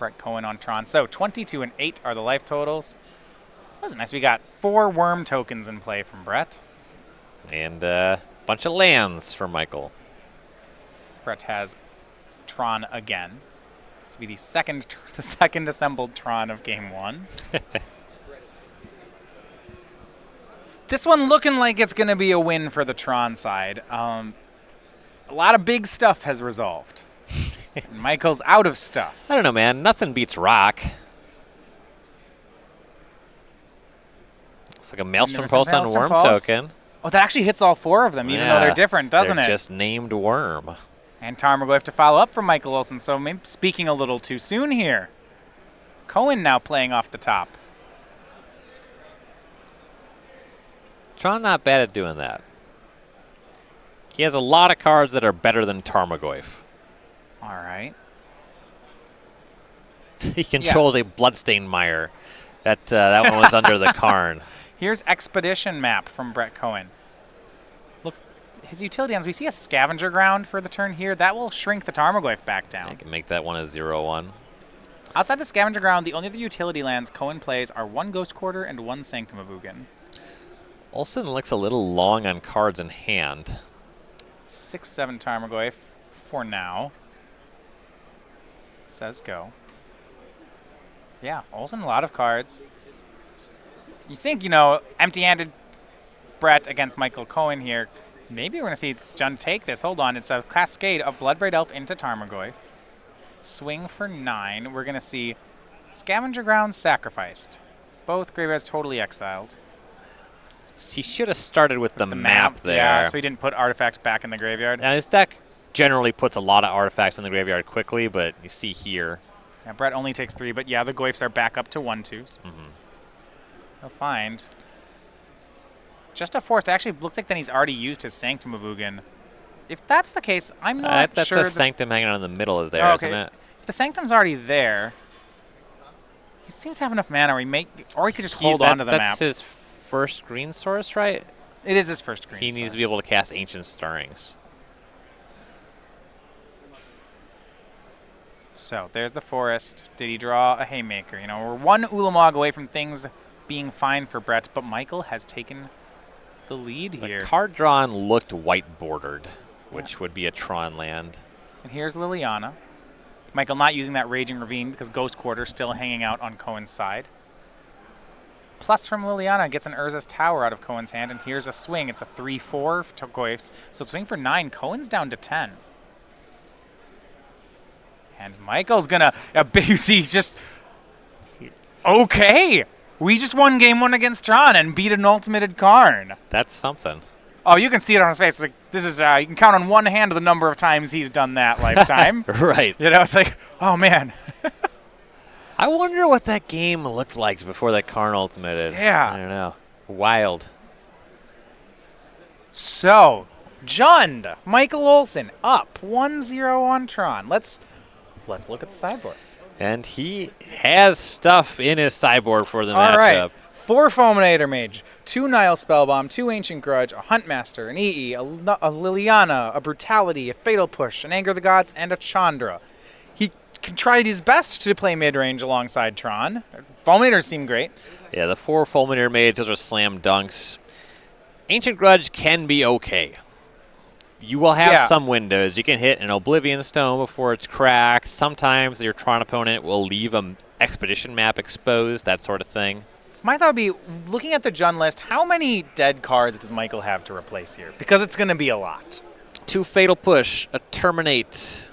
Brett Cohen on Tron. So 22 and 8 are the life totals. That was nice. We got 4 worm tokens in play from Brett. And a bunch of lands for Michael. Brett has Tron again. This will be the second assembled Tron of Game 1. This one looking like it's going to be a win for the Tron side. A lot of big stuff has resolved. Michael's out of stuff. I don't know, man. Nothing beats rock. It's like a Maelstrom Pulse on Worm token. Oh, that actually hits all 4 of them, even though they're different, doesn't it? They're just named Worm. And Tarmogoyf to follow up from Michael Olson, so maybe speaking a little too soon here. Cohen now playing off the top. Tron not bad at doing that. He has a lot of cards that are better than Tarmogoyf. All right. He controls a Bloodstained Mire. That one was under the Karn. Here's Expedition Map from Brett Cohen. Look, his utility lands, we see a Scavenger Ground for the turn here. That will shrink the Tarmogoyf back down. I can make that one a 0/1. Outside the Scavenger Ground, the only other utility lands Cohen plays are 1 Ghost Quarter and 1 Sanctum of Ugin. Olson looks a little long on cards in hand. 6/7 Tarmogoyf for now. Says go. Yeah, Olson, a lot of cards. You think, empty-handed Brett against Michael Cohen here. Maybe we're going to see Jund take this. Hold on. It's a Cascade of Bloodbraid Elf into Tarmogoyf. Swing for 9. We're going to see Scavenger Ground sacrificed. Both graveyards totally exiled. He should have started with the map there. Yeah, so he didn't put artifacts back in the graveyard. Now, his deck generally puts a lot of artifacts in the graveyard quickly, but you see here. Yeah, Brett only takes 3, but yeah, the Goyfs are back up to 1/2s. He'll find just a forest. Actually, looks like then he's already used his Sanctum of Ugin. If that's the case, I'm not that's sure. That's the Sanctum hanging out in the middle is there, isn't it? If the Sanctum's already there, he seems to have enough mana, or he could just hold on to the map. That's his first green source, right? It is his first green source. He needs to be able to cast Ancient Stirrings. So there's the forest. Did he draw a Haymaker? We're 1 Ulamog away from things being fine for Brett, but Michael has taken the lead here. The card drawn looked white bordered, which would be a Tron land. And here's Liliana. Michael not using that Raging Ravine because Ghost Quarter still hanging out on Cohen's side. Plus from Liliana gets an Urza's Tower out of Cohen's hand, and here's a swing. It's a 3/4 to Goyfs. So swing for 9. Cohen's down to 10. And Michael's gonna, he's just, okay. We just won Game 1 against Tron and beat an ultimated Karn. That's something. Oh, you can see it on his face. Like, this is, you can count on one hand the number of times he's done that lifetime. Right. It's like, oh man. I wonder what that game looked like before that Karn ultimated. Yeah. I don't know. Wild. So, Jund, Michael Olson, up 1-0 on Tron. Let's look at the sideboards. And he has stuff in his sideboard for the matchup. All right. 4 Fulminator Mage, 2 Nile Spellbomb, 2 Ancient Grudge, a Huntmaster, an EE, a Liliana, a Brutality, a Fatal Push, an Anger of the Gods, and a Chandra. He tried his best to play mid-range alongside Tron. Fulminators seem great. Yeah, the 4 Fulminator Mage, those are slam dunks. Ancient Grudge can be okay. You will have some windows. You can hit an Oblivion Stone before it's cracked. Sometimes your Tron opponent will leave an Expedition Map exposed, that sort of thing. My thought would be, looking at the Jund list, how many dead cards does Michael have to replace here? Because it's going to be a lot. 2 Fatal Push, a Terminate.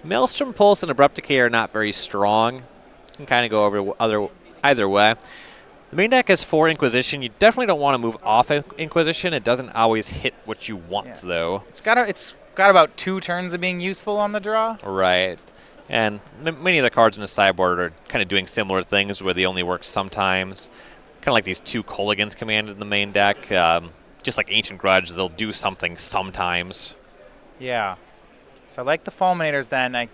Maelstrom Pulse and Abrupt Decay are not very strong. You can kind of go over either way. The main deck has 4 Inquisition. You definitely don't want to move off Inquisition. It doesn't always hit what you want, though. It's got about 2 turns of being useful on the draw. Right. And many of the cards in the sideboard are kind of doing similar things where they only work sometimes. Kind of like these 2 Kolaghan's commanded in the main deck. Just like Ancient Grudge, they'll do something sometimes. Yeah. So I like the Fulminators then.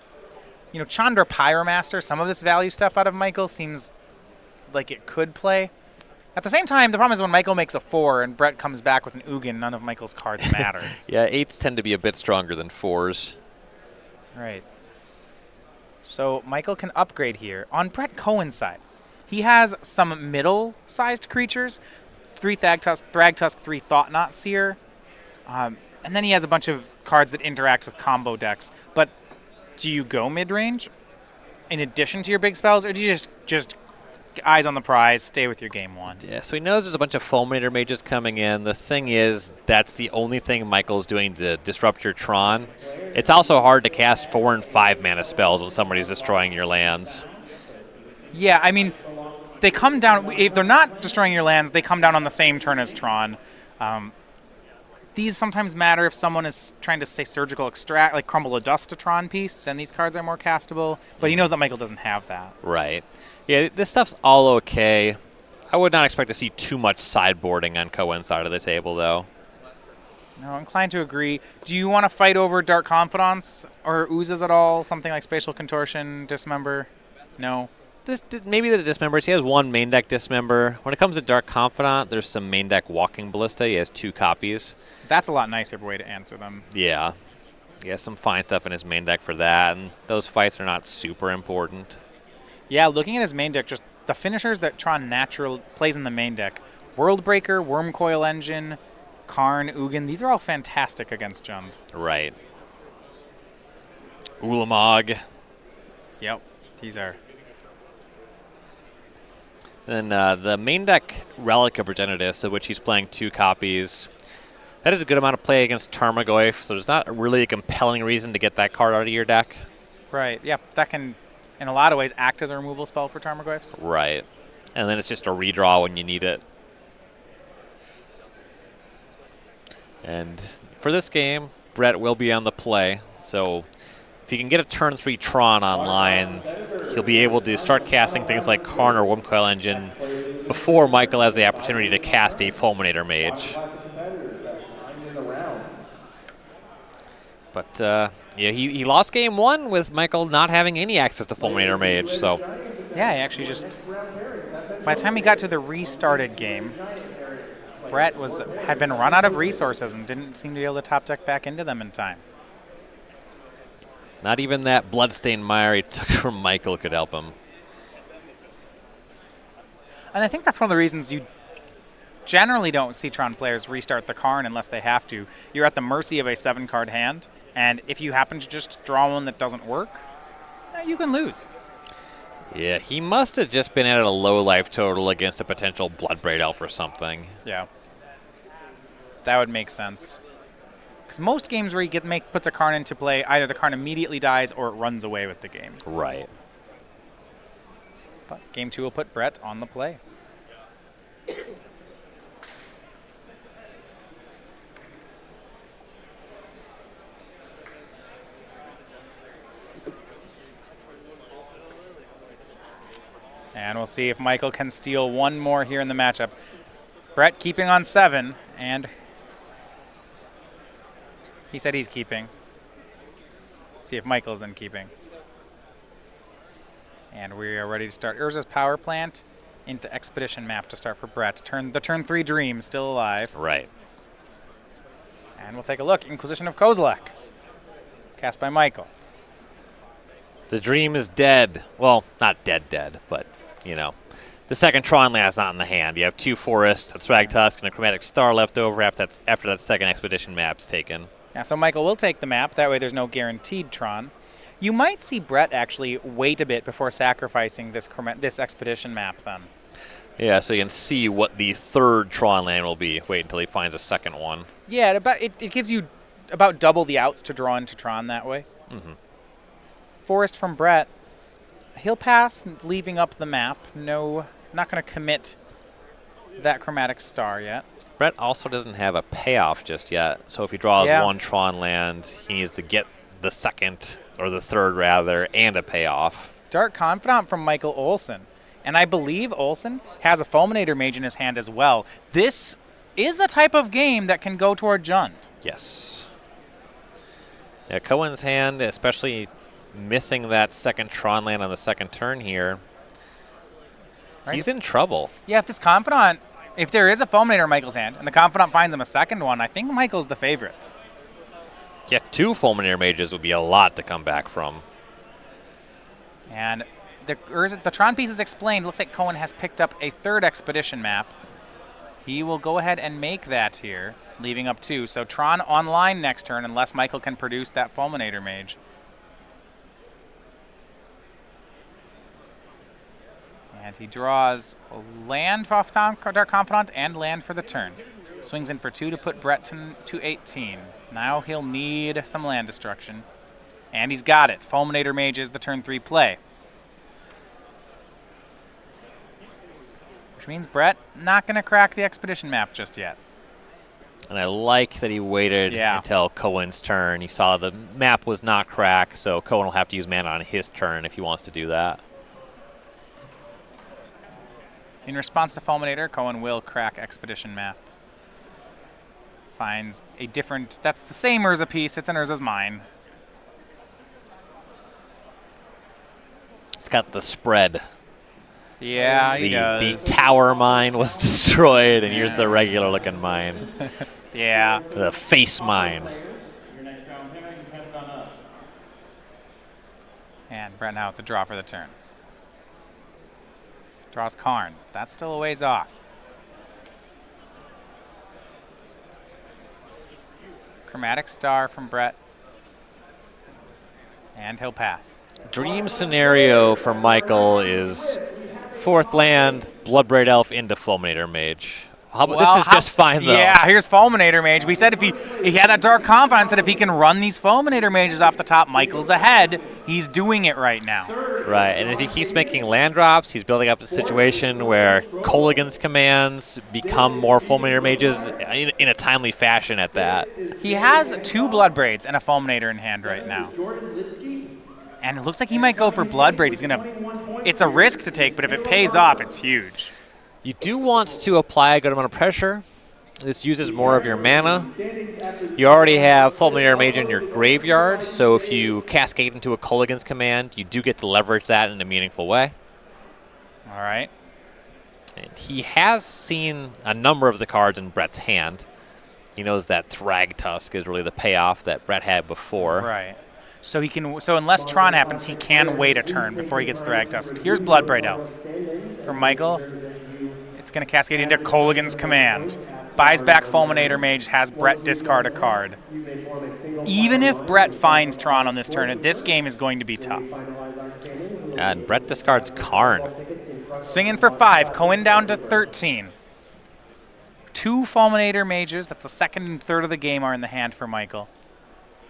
Chandra Pyromaster, some of this value stuff out of Michael seems like it could play. At the same time, the problem is when Michael makes a 4 and Brett comes back with an Ugin, none of Michael's cards matter. Yeah, 8s tend to be a bit stronger than 4s. Right. So Michael can upgrade here. On Brett Cohen's side, he has some middle-sized creatures, 3 Thragtusk, 3 Thought-Knot Seer, and then he has a bunch of cards that interact with combo decks. But do you go mid-range in addition to your big spells, or do you just eyes on the prize, stay with your game 1? Yeah, so he knows there's a bunch of Fulminator mages coming in. The thing is, that's the only thing Michael's doing to disrupt your Tron. It's also hard to cast 4 and 5 mana spells when somebody's destroying your lands. Yeah, I mean, they come down, if they're not destroying your lands, they come down on the same turn as Tron. These sometimes matter if someone is trying to say surgical extract, like crumble a dust to Tron piece, then these cards are more castable. But he knows that Michael doesn't have that. Right. Yeah, this stuff's all okay. I would not expect to see too much sideboarding on Cohen's side of the table, though. No, I'm inclined to agree. Do you want to fight over Dark Confidants or Oozes at all? Something like Spatial Contortion, Dismember? No. Maybe the Dismembers. He has 1 main deck Dismember. When it comes to Dark Confidant, there's some main deck Walking Ballista. He has 2 copies. That's a lot nicer way to answer them. Yeah. He has some fine stuff in his main deck for that, and those fights are not super important. Yeah, looking at his main deck, just the finishers that Tron natural plays in the main deck. Worldbreaker, Wormcoil Engine, Karn, Ugin, these are all fantastic against Jund. Right. Ulamog. Yep, these are. Then the main deck Relic of Progenitus, of which he's playing 2 copies. That is a good amount of play against Tarmogoyf, so there's not really a compelling reason to get that card out of your deck. Right, yeah, that can, in a lot of ways, act as a removal spell for Tarmogoyfs. Right. And then it's just a redraw when you need it. And for this game, Brett will be on the play, so if you can get a turn 3 Tron online, he'll be able to start casting things like Karn or Wormcoil Engine before Michael has the opportunity to cast a Fulminator Mage. But, yeah, he lost game 1 with Michael not having any access to Fulminator Mage, so. Yeah, he actually just, by the time he got to the restarted game, Brett had been run out of resources and didn't seem to be able to top deck back into them in time. Not even that Bloodstained Mire he took from Michael could help him. And I think that's one of the reasons you generally don't see Tron players restart the Karn unless they have to. You're at the mercy of a 7-card hand, and if you happen to just draw one that doesn't work, you can lose. Yeah, he must have just been at a low life total against a potential Bloodbraid Elf or something. Yeah. That would make sense. Because most games where he puts a Karn into play, either the Karn immediately dies or it runs away with the game. Right. But game 2 will put Brett on the play. And we'll see if Michael can steal one more here in the matchup. Brett keeping on 7, and he said he's keeping. See if Michael's then keeping. And we are ready to start Urza's Power Plant into Expedition Map to start for Brett. The turn 3 Dream still alive. Right. And we'll take a look. Inquisition of Kozilek. Cast by Michael. The Dream is dead. Well, not dead, but, you know. The second Tron land's not in the hand. You have 2 forests, a Thragtusk, and a Chromatic Star left over after that second Expedition map's taken. Yeah, so Michael will take the map. That way there's no guaranteed Tron. You might see Brett actually wait a bit before sacrificing this Expedition map then. Yeah, so you can see what the third Tron land will be. Wait until he finds a second one. Yeah, it gives you about double the outs to draw into Tron that way. Mm-hmm. Forest from Brett. He'll pass, leaving up the map. No, not going to commit that Chromatic Star yet. Brett also doesn't have a payoff just yet, so if he draws one Tron land, he needs to get the second, or the third rather, and a payoff. Dark Confidant from Michael Olson. And I believe Olson has a Fulminator Mage in his hand as well. This is a type of game that can go toward Jund. Yes. Yeah, Cohen's hand, especially missing that second Tron land on the second turn here, right. He's in trouble. Yeah, if there is a Fulminator in Michael's hand, and the Confidant finds him a second one, I think Michael's the favorite. Yeah, 2 Fulminator Mages would be a lot to come back from. And the Tron piece is explained. Looks like Cohen has picked up a third expedition map. He will go ahead and make that here, leaving up 2. So Tron online next turn unless Michael can produce that Fulminator Mage. And he draws land off Dark Confidant and land for the turn. Swings in for 2 to put Brett to 18. Now he'll need some land destruction. And he's got it. Fulminator Mage is the turn 3 play. Which means Brett not going to crack the expedition map just yet. And I like that he waited until Cohen's turn. He saw the map was not cracked, so Cohen will have to use mana on his turn if he wants to do that. In response to Fulminator, Cohen will crack expedition map. Finds a different, that's the same Urza piece, it's in Urza's Mine. It's got the spread. Yeah, he does. The tower mine was destroyed, and here's the regular looking mine. Yeah. The face mine. And Brett now with the draw for the turn. Draws Karn. That's still a ways off. Chromatic Star from Brett. And he'll pass. Dream scenario for Michael is 4th land, Bloodbraid Elf into Fulminator Mage. This is just fine, though. Yeah, here's Fulminator Mage. We said if he had that Dark Confidence that if he can run these Fulminator Mages off the top, Michael's ahead. He's doing it right now. Right, and if he keeps making land drops, he's building up a situation where Kolaghan's commands become more Fulminator Mages in a timely fashion at that. He has 2 Bloodbraids and a Fulminator in hand right now. And it looks like he might go for Bloodbraid. He's going to... It's a risk to take, but if it pays off, it's huge. You do want to apply a good amount of pressure. This uses more of your mana. You already have Fulminator Mage in your graveyard, so if you cascade into a Kolaghan's command, you do get to leverage that in a meaningful way. All right. And he has seen a number of the cards in Brett's hand. He knows that Thragtusk is really the payoff that Brett had before. Right. So he can. So unless Tron happens, he can wait a turn before he gets Thragtusk. Here's Bloodbraid Elf. For Michael, it's going to cascade into Kolaghan's command. Buys back Fulminator Mage, has Brett discard a card. Even if Brett finds Tron on this turn, this game is going to be tough. And Brett discards Karn. Swinging for 5, Cohen down to 13. 2 Fulminator Mages, that's the second and third of the game, are in the hand for Michael.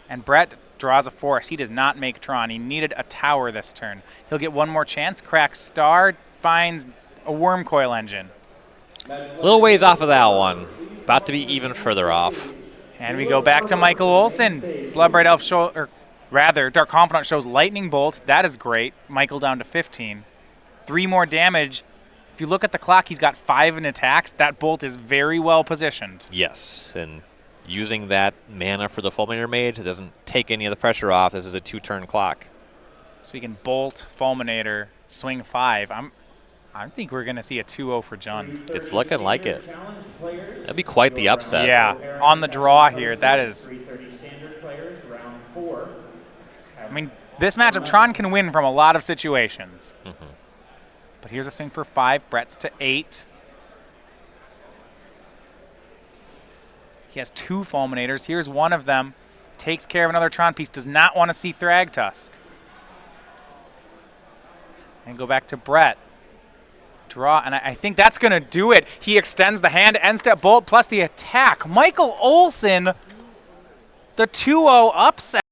And Brett draws a forest. He does not make Tron. He needed a tower this turn. He'll get one more chance, cracks Star, finds a Worm Coil Engine. A little ways off of that one. About to be even further off. And we go back to Michael Olson. Bloodbraid Elf Dark Confidant shows Lightning Bolt. That is great. Michael down to 15. 3 more damage. If you look at the clock, he's got 5 in attacks. That bolt is very well positioned. Yes, and using that mana for the Fulminator Mage, it doesn't take any of the pressure off. This is a 2-turn clock. So we can bolt, Fulminator, swing 5. I think we're going to see a 2-0 for Jund. It's looking like it. That'd be quite the upset. Yeah, on the draw here, that is... I mean, this matchup, Tron can win from a lot of situations. Mm-hmm. But here's a swing for 5, Brett's to 8. He has 2 Fulminators. Here's one of them. Takes care of another Tron piece. Does not want to see Thragtusk. And go back to Brett. Draw, and I think that's going to do it. He extends the hand, end step bolt, plus the attack. Michael Olson, the 2-0 upset.